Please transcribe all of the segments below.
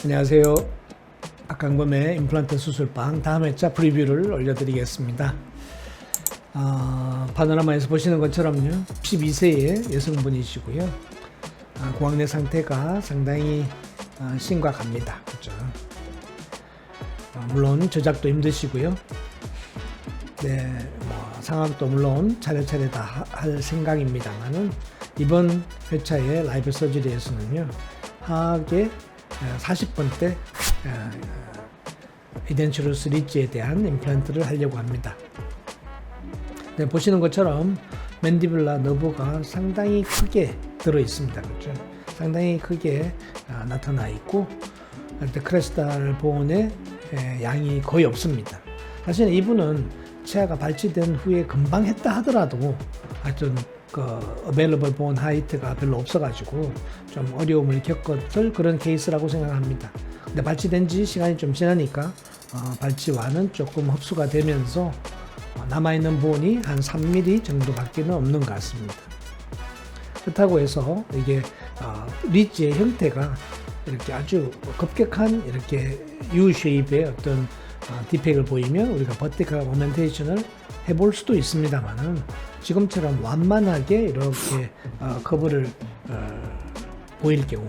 안녕하세요. 박강범의 임플란트 수술방 다음 회차 프리뷰를 올려드리겠습니다. 파노라마에서 보시는 것처럼요, 12세의 여성분이시고요. 고학내 상태가 상당히 심각합니다. 그렇죠? 물론 저작도 힘드시고요. 네, 상악도 물론 차례차례 다 할 생각입니다만은 이번 회차의 라이브 서저리에서는요, 하악의 40번대 이덴츄러스 리지에 대한 임플란트를 하려고 합니다. 네, 보시는 것처럼 맨디블라 너브가 상당히 크게 들어 있습니다. 그렇죠? 상당히 크게 나타나 있고, 크레스탈 본의 양이 거의 없습니다. 사실 이분은 치아가 발치된 후에 금방 했다 하더라도 하여튼 available bone height가 별로 없어가지고 좀 어려움을 겪었을 그런 케이스라고 생각합니다. 근데 발치된 지 시간이 좀 지나니까 발치와는 조금 흡수가 되면서 남아있는 본이 한 3mm 정도밖에는 없는 것 같습니다. 그렇다고 해서 이게 리지의 형태가 이렇게 아주 급격한 이렇게 U-쉐입의 어떤 디펙을 보이면 우리가 버티컬 오멘테이션을 해볼 수도 있습니다만은, 지금처럼 완만하게 이렇게 커브를 보일 경우,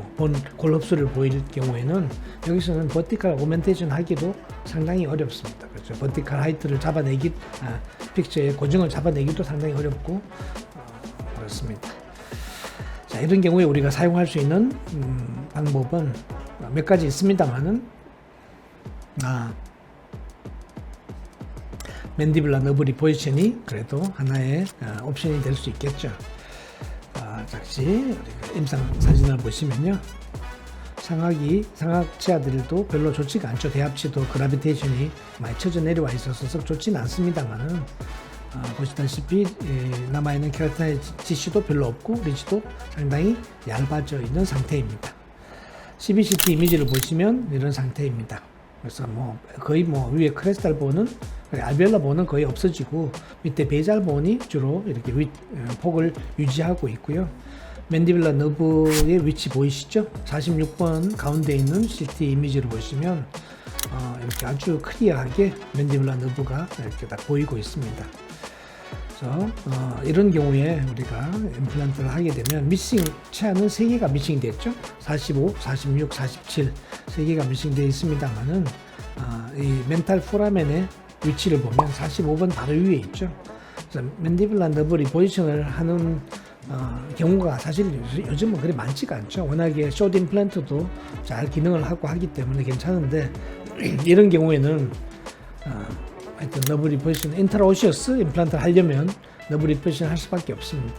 골 흡수를 보일 경우에는 여기서는 버티컬 오멘테이션 하기도 상당히 어렵습니다. 그렇죠? 버티컬 하이트를 잡아내기, 픽처의 고정을 잡아내기도 상당히 어렵고 그렇습니다. 자, 이런 경우에 우리가 사용할 수 있는 방법은 몇 가지 있습니다만은, 맨디블라 너브 리포지션이 그래도 하나의 옵션이 될 수 있겠죠. 다시 우리가 임상 사진을 보시면요, 상악 치아들도 별로 좋지가 않죠. 대합치도 그라비테이션이 많이 쳐져 내려와 있어서 썩 좋지는 않습니다만은, 보시다시피 남아있는 케라티나이즈 티슈도 별로 없고 리지도 상당히 얇아져 있는 상태입니다. CBCT 이미지를 보시면 이런 상태입니다. 그래서 거의 위에 크레스탈 본은, 알베올라 본은 거의 없어지고 밑에 베잘 본이 주로 이렇게 폭을 유지하고 있고요. 맨디블라 너브의 위치 보이시죠? 46번 가운데 있는 CT 이미지를 보시면 이렇게 아주 클리어하게 맨디블라 너브가 이렇게 딱 보이고 있습니다. 그래서 이런 경우에 우리가 임플란트를 하게 되면 치아는 3개가 미싱이 됐죠. 45, 46, 47 3개가 미싱되어 있습니다만은, 이 멘탈 포라멘의 위치를 보면 45번 바로 위에 있죠. 그래서 맨디블라 너브 리포지션을 하는 경우가 사실 요즘은 그리 많지가 않죠. 워낙에 숏 임플란트도 잘 기능을 하고 하기 때문에 괜찮은데, 이런 경우에는 하여튼 너브 리포지션, 인트라오시어스 임플란트를 하려면 너브 리포지션 할 수밖에 없습니다.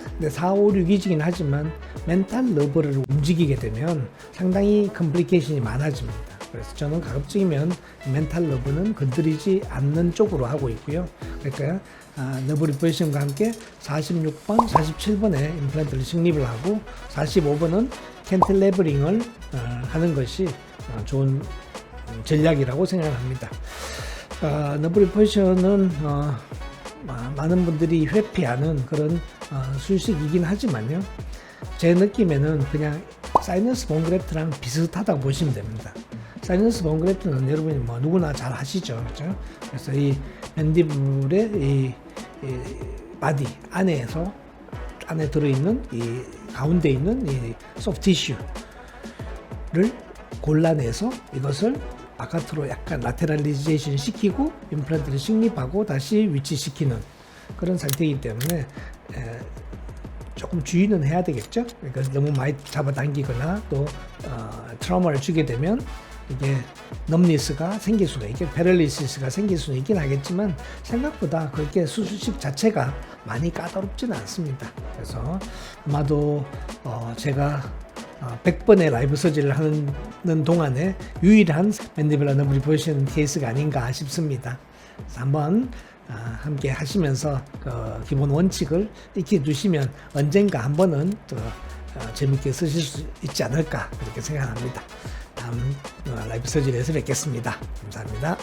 근데 4, 5, 6이지긴 하지만 멘탈 너브를 움직이게 되면 상당히 컴플리케이션이 많아집니다. 그래서 저는 가급적이면 멘탈 너브는 건드리지 않는 쪽으로 하고 있고요. 그러니까 너브 리포지션과 함께 46번, 47번에 임플란트를 식립을 하고 45번은 캔틸레버링을 하는 것이 좋은 전략이라고 생각합니다. 너브 리포지션은 많은 분들이 회피하는 그런 수식이긴 하지만요, 제 느낌에는 그냥 사이너스 본 그래프트랑 비슷하다고 보시면 됩니다. 사이너스 본 그래프트는 여러분이 누구나 잘 하시죠. 그렇죠? 그래서 이 맨디블의 이 바디 안에 들어있는 이 가운데 있는 이 소프트 티슈를 골라내서 이것을 바깥으로 약간 라테랄리제이션 시키고 임플란트를 식립하고 다시 위치시키는 그런 상태이기 때문에 조금 주의는 해야 되겠죠. 그러니까 너무 많이 잡아당기거나 또 트라우마를 주게 되면 이게 넘니스가 생길 수가 있게, 패럴리시스가 생길 수는 있긴 하겠지만 생각보다 그렇게 수술식 자체가 많이 까다롭지는 않습니다. 그래서 아마도 제가 100번의 라이브 서지를 하는 동안에 유일한 맨디블라 너브 리포지션 케이스가 아닌가 싶습니다. 그래서 한번 함께 하시면서 기본 원칙을 익혀 두시면 언젠가 한 번은 또 재밌게 쓰실 수 있지 않을까 그렇게 생각합니다. 다음 라이브 서지에서 뵙겠습니다. 감사합니다.